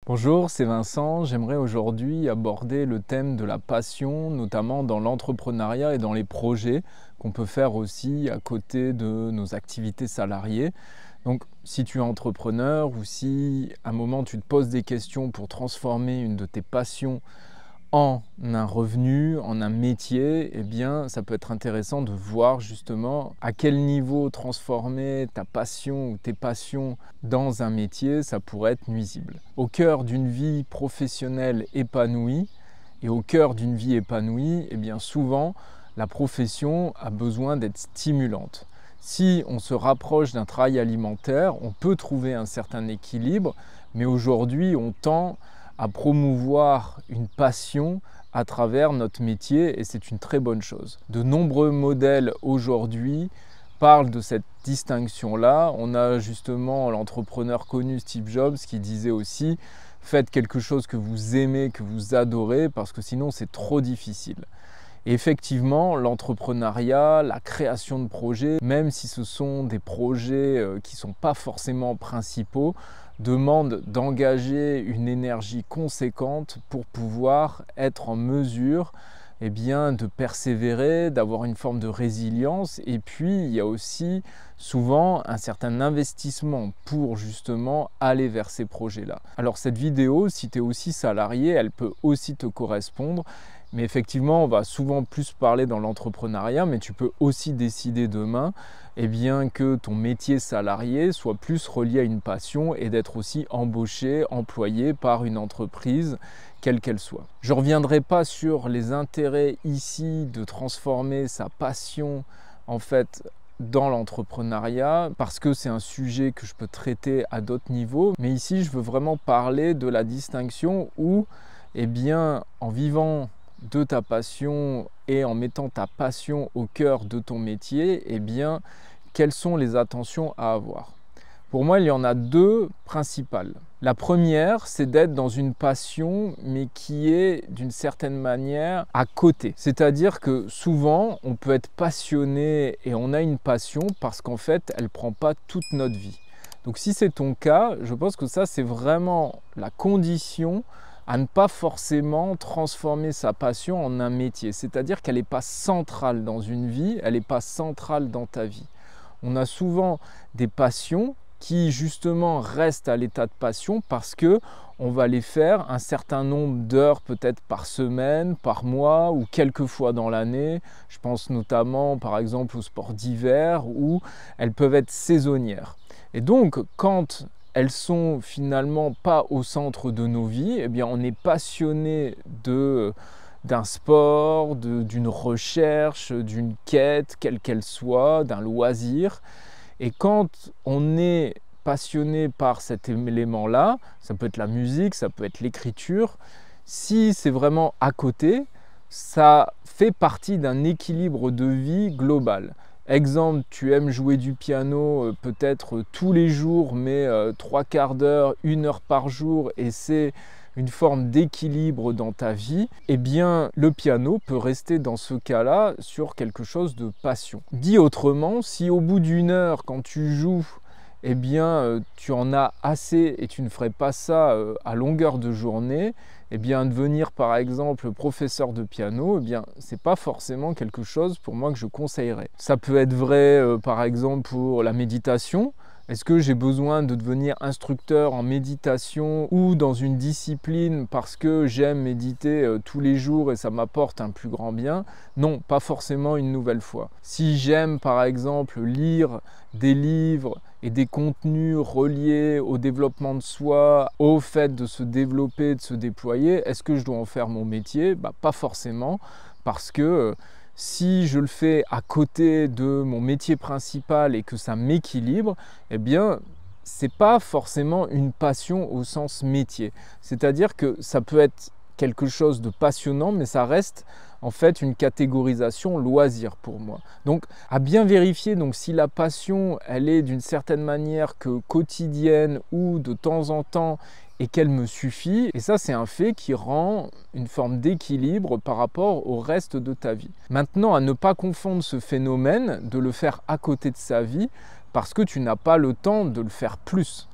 Bonjour, c'est Vincent. J'aimerais aujourd'hui aborder le thème de la passion, notamment dans l'entrepreneuriat et dans les projets qu'on peut faire aussi à côté de nos activités salariées. Donc, si tu es entrepreneur ou si à un moment tu te poses des questions pour transformer une de tes passions en un revenu, en un métier, eh bien, ça peut être intéressant de voir justement à quel niveau transformer ta passion ou tes passions dans un métier, ça pourrait être nuisible. Au cœur d'une vie professionnelle épanouie et au cœur d'une vie épanouie, eh bien, souvent, la profession a besoin d'être stimulante. Si on se rapproche d'un travail alimentaire, on peut trouver un certain équilibre, mais aujourd'hui, on tend à promouvoir une passion à travers notre métier et c'est une très bonne chose. De nombreux modèles aujourd'hui parlent de cette distinction-là. On a justement l'entrepreneur connu Steve Jobs qui disait aussi « Faites quelque chose que vous aimez, que vous adorez parce que sinon c'est trop difficile ». Et effectivement, l'entrepreneuriat, la création de projets, même si ce sont des projets qui ne sont pas forcément principaux, demandent d'engager une énergie conséquente pour pouvoir être en mesure de persévérer, d'avoir une forme de résilience. Et puis, il y a aussi souvent un certain investissement pour justement aller vers ces projets-là. Alors cette vidéo, si tu es aussi salarié, elle peut aussi te correspondre. Mais effectivement, on va souvent plus parler dans l'entrepreneuriat, mais tu peux aussi décider demain que ton métier salarié soit plus relié à une passion et d'être aussi embauché, employé par une entreprise, quelle qu'elle soit. Je ne reviendrai pas sur les intérêts ici de transformer sa passion en fait dans l'entrepreneuriat parce que c'est un sujet que je peux traiter à d'autres niveaux. Mais ici, je veux vraiment parler de la distinction où, en vivant de ta passion et en mettant ta passion au cœur de ton métier, quelles sont les attentions à avoir? Pour moi, il y en a deux principales. La première, c'est d'être dans une passion, mais qui est d'une certaine manière à côté. C'est-à-dire que souvent, on peut être passionné et on a une passion parce qu'en fait, elle ne prend pas toute notre vie. Donc si c'est ton cas, je pense que ça, c'est vraiment la condition à ne pas forcément transformer sa passion en un métier. C'est-à-dire qu'elle n'est pas centrale dans une vie, elle n'est pas centrale dans ta vie. On a souvent des passions qui justement restent à l'état de passion parce que on va les faire un certain nombre d'heures peut-être par semaine, par mois ou quelques fois dans l'année. Je pense notamment par exemple aux sports d'hiver où elles peuvent être saisonnières. Et donc quand elles sont finalement pas au centre de nos vies, on est passionné d'un sport, d'une recherche, d'une quête, quelle qu'elle soit, d'un loisir. Et quand on est passionné par cet élément-là, ça peut être la musique, ça peut être l'écriture, si c'est vraiment à côté, ça fait partie d'un équilibre de vie global. Exemple, tu aimes jouer du piano peut-être tous les jours, mais 3/4 d'heure, 1 heure par jour, et c'est une forme d'équilibre dans ta vie, le piano peut rester dans ce cas-là sur quelque chose de passion. Dit autrement, si au bout d'1 heure, quand tu joues, tu en as assez et tu ne ferais pas ça à longueur de journée, devenir par exemple professeur de piano, c'est pas forcément quelque chose pour moi que je conseillerais. Ça peut être vrai par exemple pour la méditation. Est-ce que j'ai besoin de devenir instructeur en méditation ou dans une discipline parce que j'aime méditer tous les jours et ça m'apporte un plus grand bien? Non, pas forcément une nouvelle fois. Si j'aime par exemple lire des livres et des contenus reliés au développement de soi, au fait de se développer, de se déployer, est-ce que je dois en faire mon métier? Pas forcément, parce que si je le fais à côté de mon métier principal et que ça m'équilibre, c'est pas forcément une passion au sens métier. C'est-à-dire que ça peut être quelque chose de passionnant, mais ça reste en fait une catégorisation loisir pour moi. Donc à bien vérifier si la passion elle est d'une certaine manière que quotidienne ou de temps en temps et qu'elle me suffit. Et ça c'est un fait qui rend une forme d'équilibre par rapport au reste de ta vie. Maintenant, à ne pas confondre ce phénomène de le faire à côté de sa vie parce que tu n'as pas le temps de le faire plus.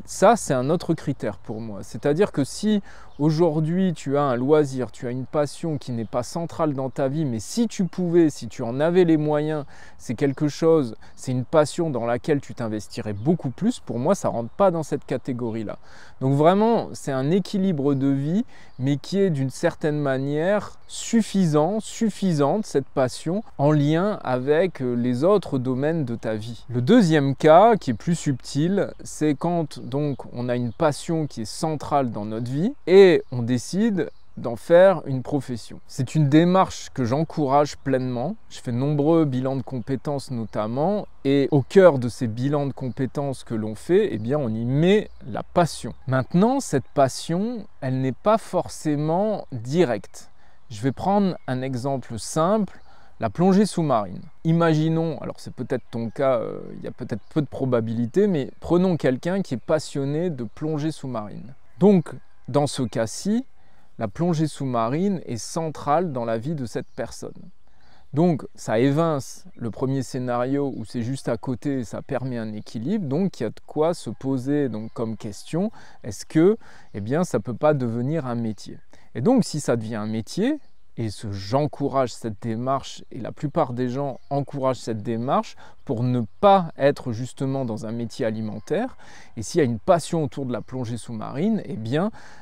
Ça, c'est un autre critère pour moi. C'est-à-dire que si aujourd'hui tu as un loisir, tu as une passion qui n'est pas centrale dans ta vie, mais si tu pouvais, si tu en avais les moyens, c'est quelque chose, c'est une passion dans laquelle tu t'investirais beaucoup plus, pour moi, ça ne rentre pas dans cette catégorie-là. Donc vraiment, c'est un équilibre de vie, mais qui est d'une certaine manière suffisante, cette passion, en lien avec les autres domaines de ta vie. Le deuxième cas, qui est plus subtil, c'est quand donc on a une passion qui est centrale dans notre vie et on décide d'en faire une profession. C'est une démarche que j'encourage pleinement. Je fais de nombreux bilans de compétences notamment, et au cœur de ces bilans de compétences que l'on fait, eh bien, on y met la passion. Maintenant, cette passion, elle n'est pas forcément directe. Je vais prendre un exemple simple. La plongée sous-marine. Imaginons, alors c'est peut-être ton cas, il y a peut-être peu de probabilités, mais prenons quelqu'un qui est passionné de plongée sous-marine. Donc, dans ce cas-ci, la plongée sous-marine est centrale dans la vie de cette personne. Donc, ça évince le premier scénario où c'est juste à côté et ça permet un équilibre. Donc, il y a de quoi se poser donc, comme question, est-ce que ça ne peut pas devenir un métier? Et donc, si ça devient un métier, et j'encourage cette démarche, et la plupart des gens encouragent cette démarche pour ne pas être justement dans un métier alimentaire. Et s'il y a une passion autour de la plongée sous-marine,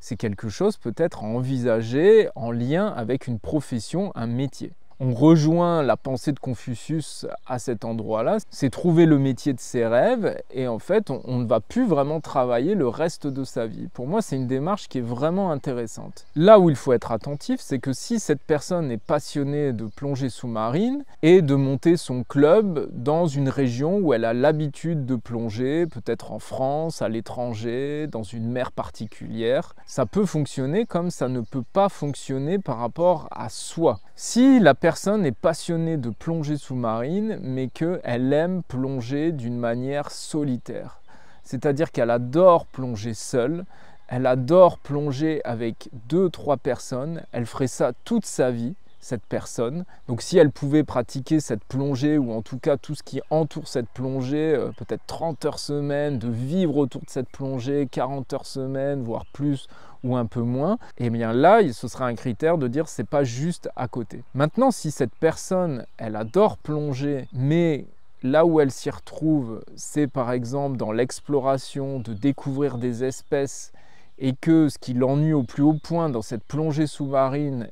c'est quelque chose peut-être à envisager en lien avec une profession, un métier. On rejoint la pensée de Confucius à cet endroit-là, c'est trouver le métier de ses rêves et en fait on ne va plus vraiment travailler le reste de sa vie. Pour moi c'est une démarche qui est vraiment intéressante. Là où il faut être attentif, c'est que si cette personne est passionnée de plongée sous-marine et de monter son club dans une région où elle a l'habitude de plonger, peut-être en France, à l'étranger, dans une mer particulière, ça peut fonctionner comme ça ne peut pas fonctionner par rapport à soi. Si la personne est passionnée de plongée sous-marine, mais qu'elle aime plonger d'une manière solitaire, c'est-à-dire qu'elle adore plonger seule, elle adore plonger avec 2-3 personnes, elle ferait ça toute sa vie, cette personne. Donc si elle pouvait pratiquer cette plongée, ou en tout cas tout ce qui entoure cette plongée, peut-être 30 heures semaine, de vivre autour de cette plongée, 40 heures semaine, voire plus, ou un peu moins, et bien là, ce sera un critère de dire c'est pas juste à côté. Maintenant, si cette personne, elle adore plonger, mais là où elle s'y retrouve, c'est par exemple dans l'exploration, de découvrir des espèces, et que ce qui l'ennuie au plus haut point dans cette plongée sous-marine,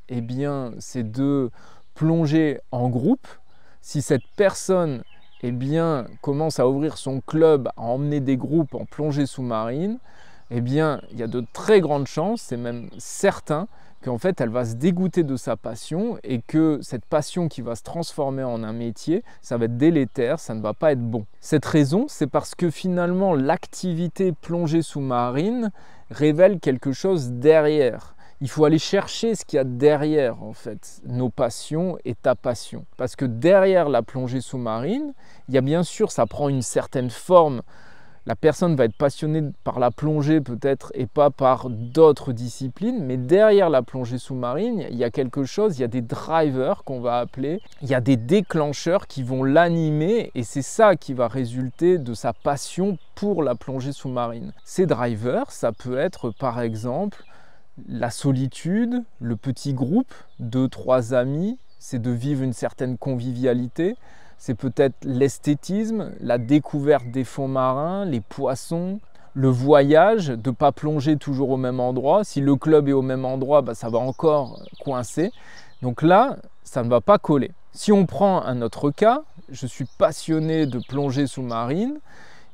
c'est de plonger en groupe. Si cette personne commence à ouvrir son club, à emmener des groupes en plongée sous-marine, il y a de très grandes chances, c'est même certain, qu'en fait elle va se dégoûter de sa passion et que cette passion qui va se transformer en un métier, ça va être délétère, ça ne va pas être bon. Cette raison, c'est parce que finalement l'activité plongée sous-marine révèle quelque chose derrière. Il faut aller chercher ce qu'il y a derrière en fait, nos passions et ta passion. Parce que derrière la plongée sous-marine, il y a bien sûr, ça prend une certaine forme. La personne va être passionnée par la plongée peut-être et pas par d'autres disciplines, mais derrière la plongée sous-marine, il y a quelque chose, il y a des drivers qu'on va appeler, il y a des déclencheurs qui vont l'animer et c'est ça qui va résulter de sa passion pour la plongée sous-marine. Ces drivers, ça peut être par exemple la solitude, le petit groupe, 2-3 amis, c'est de vivre une certaine convivialité. C'est peut-être l'esthétisme, la découverte des fonds marins, les poissons, le voyage, de ne pas plonger toujours au même endroit. Si le club est au même endroit, ça va encore coincer. Donc là, ça ne va pas coller. Si on prend un autre cas, je suis passionné de plongée sous-marine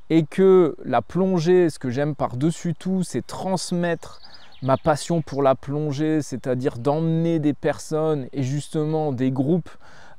et que la plongée, ce que j'aime par-dessus tout, c'est transmettre ma passion pour la plongée, c'est-à-dire d'emmener des personnes et justement des groupes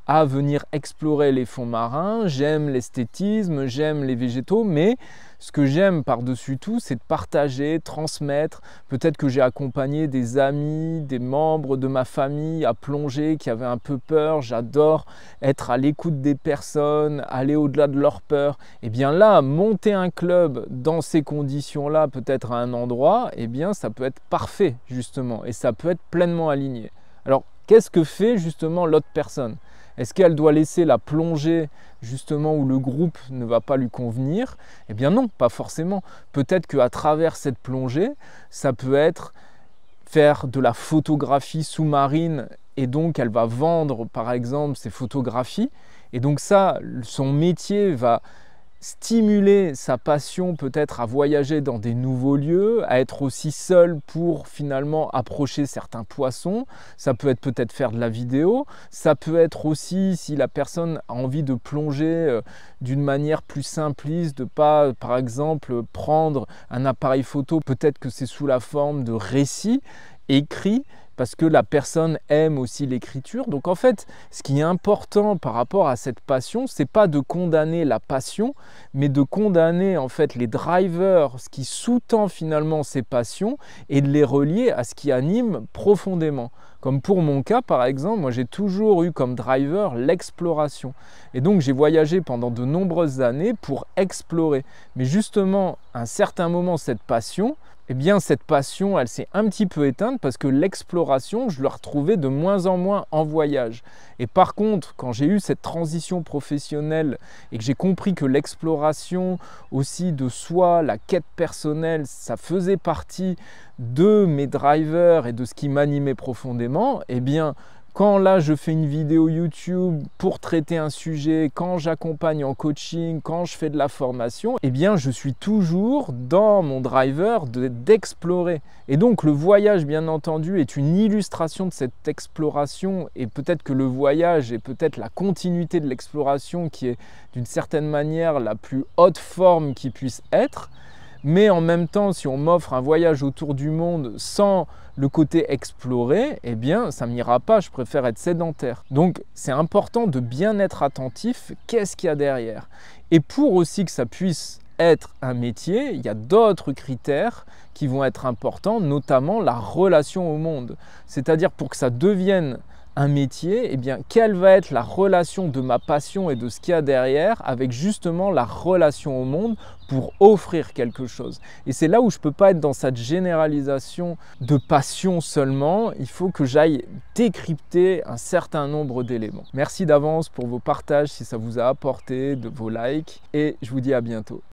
à venir explorer les fonds marins. J'aime l'esthétisme, j'aime les végétaux, mais ce que j'aime par-dessus tout, c'est de partager, transmettre. Peut-être que j'ai accompagné des amis, des membres de ma famille à plonger qui avaient un peu peur. J'adore être à l'écoute des personnes, aller au-delà de leur peur. Et bien là, monter un club dans ces conditions-là, peut-être à un endroit, ça peut être parfait justement et ça peut être pleinement aligné. Alors, qu'est-ce que fait justement l'autre personne ? Est-ce qu'elle doit laisser la plongée justement où le groupe ne va pas lui convenir? Eh bien non, pas forcément. Peut-être qu'à travers cette plongée, ça peut être faire de la photographie sous-marine et donc elle va vendre par exemple ses photographies. Et donc ça, son métier va stimuler sa passion peut-être à voyager dans des nouveaux lieux, à être aussi seul pour finalement approcher certains poissons. Ça peut être peut-être faire de la vidéo, ça peut être aussi si la personne a envie de plonger d'une manière plus simpliste, de pas par exemple prendre un appareil photo, peut-être que c'est sous la forme de récits écrits, parce que la personne aime aussi l'écriture. Donc en fait, ce qui est important par rapport à cette passion, c'est pas de condamner la passion, mais de condamner en fait les drivers, ce qui sous-tend finalement ces passions, et de les relier à ce qui anime profondément. Comme pour mon cas par exemple, moi j'ai toujours eu comme driver l'exploration. Et donc j'ai voyagé pendant de nombreuses années pour explorer. Mais justement, à un certain moment, cette passion, eh bien cette passion, elle s'est un petit peu éteinte parce que l'exploration, je la retrouvais de moins en moins en voyage. Et par contre, quand j'ai eu cette transition professionnelle et que j'ai compris que l'exploration aussi de soi, la quête personnelle, ça faisait partie de mes drivers et de ce qui m'animait profondément, eh bien quand là je fais une vidéo YouTube pour traiter un sujet, quand j'accompagne en coaching, quand je fais de la formation, eh bien je suis toujours dans mon driver d'explorer. Et donc le voyage bien entendu est une illustration de cette exploration, et peut-être que le voyage est peut-être la continuité de l'exploration qui est d'une certaine manière la plus haute forme qui puisse être. Mais en même temps, si on m'offre un voyage autour du monde sans le côté exploré, eh bien ça ne m'ira pas, je préfère être sédentaire. Donc c'est important de bien être attentif, qu'est-ce qu'il y a derrière. Et pour aussi que ça puisse être un métier, il y a d'autres critères qui vont être importants, notamment la relation au monde. C'est-à-dire pour que ça devienne un métier, eh bien, quelle va être la relation de ma passion et de ce qu'il y a derrière avec justement la relation au monde pour offrir quelque chose. Et c'est là où je ne peux pas être dans cette généralisation de passion seulement, il faut que j'aille décrypter un certain nombre d'éléments. Merci d'avance pour vos partages si ça vous a apporté, de vos likes, et je vous dis à bientôt.